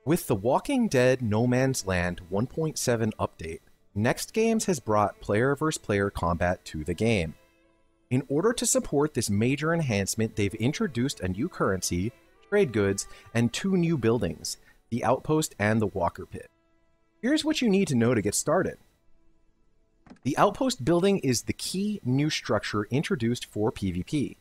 With the Walking Dead No Man's Land 1.7 update, Next Games has brought player vs. player combat to the game. In order to support this major enhancement, they've introduced a new currency, trade goods, and 2 new buildings, the Outpost and the Walker Pit. Here's what you need to know to get started. The Outpost building is the key new structure introduced for PvP.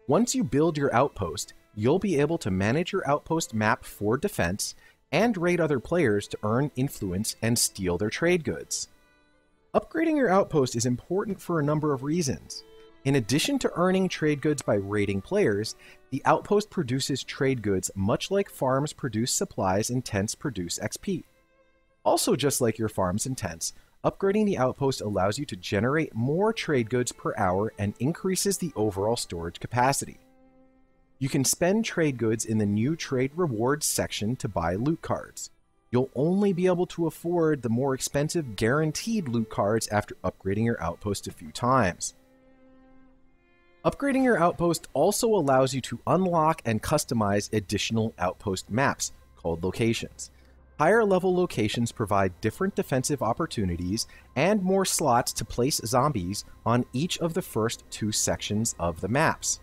Once you build your outpost, you'll be able to manage your outpost map for defense and raid other players to earn influence and steal their trade goods. Upgrading your outpost is important for a number of reasons. In addition to earning trade goods by raiding players, the outpost produces trade goods much like farms produce supplies and tents produce XP. Also, just like your farms and tents, upgrading the outpost allows you to generate more trade goods per hour and increases the overall storage capacity. You can spend trade goods in the new trade rewards section to buy loot cards. You'll only be able to afford the more expensive guaranteed loot cards after upgrading your outpost a few times. Upgrading your outpost also allows you to unlock and customize additional outpost maps, called locations. Higher level locations provide different defensive opportunities and more slots to place zombies on each of the first 2 sections of the maps.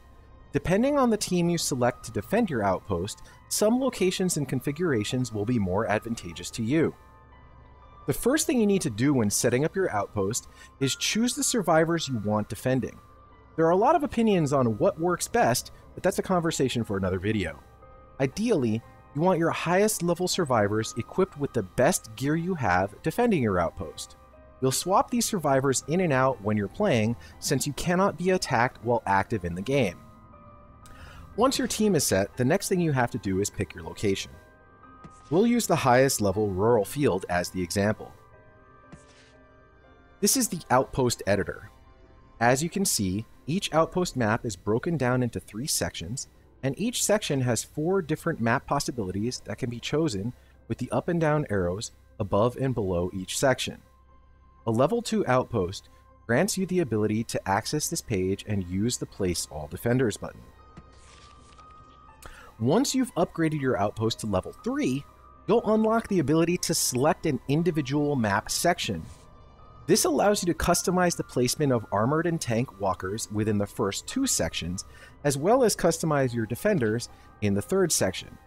Depending on the team you select to defend your outpost, some locations and configurations will be more advantageous to you. The first thing you need to do when setting up your outpost is choose the survivors you want defending. There are a lot of opinions on what works best, but that's a conversation for another video. Ideally, you want your highest level survivors equipped with the best gear you have defending your outpost. You'll swap these survivors in and out when you're playing, since you cannot be attacked while active in the game. Once your team is set, the next thing you have to do is pick your location. We'll use the highest level rural field as the example. This is the outpost editor. As you can see, each outpost map is broken down into 3 sections, and each section has 4 different map possibilities that can be chosen with the up and down arrows above and below each section. A level 2 outpost grants you the ability to access this page and use the Place All Defenders button. Once you've upgraded your outpost to level 3, you'll unlock the ability to select an individual map section. This allows you to customize the placement of armored and tank walkers within the first 2 sections, as well as customize your defenders in the 3rd section.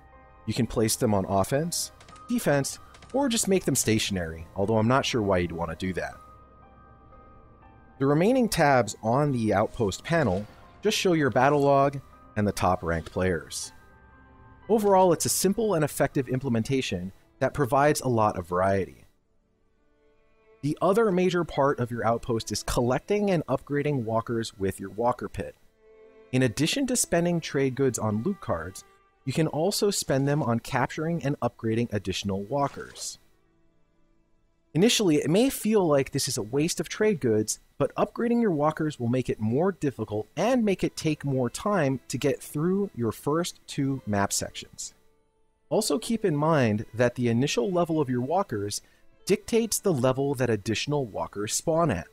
You can place them on offense, defense, or just make them stationary, although I'm not sure why you'd want to do that. The remaining tabs on the outpost panel just show your battle log and the top ranked players. Overall, it's a simple and effective implementation that provides a lot of variety. The other major part of your outpost is collecting and upgrading walkers with your Walker Pit. In addition to spending trade goods on loot cards, you can also spend them on capturing and upgrading additional walkers. Initially, it may feel like this is a waste of trade goods, but upgrading your walkers will make it more difficult and make it take more time to get through your first 2 map sections. Also keep in mind that the initial level of your walkers dictates the level that additional walkers spawn at.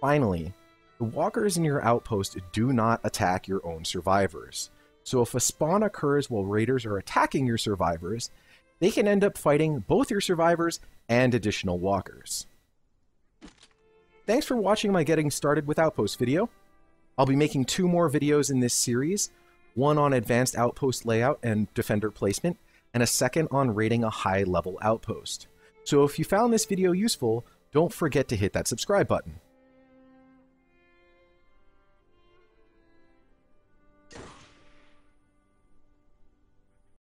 Finally, the walkers in your outpost do not attack your own survivors, so if a spawn occurs while raiders are attacking your survivors, they can end up fighting both your survivors and additional walkers. Thanks for watching my Getting Started with Outposts video. I'll be making 2 more videos in this series, one on advanced outpost layout and defender placement, and a second on raiding a high-level outpost. So if you found this video useful, don't forget to hit that subscribe button.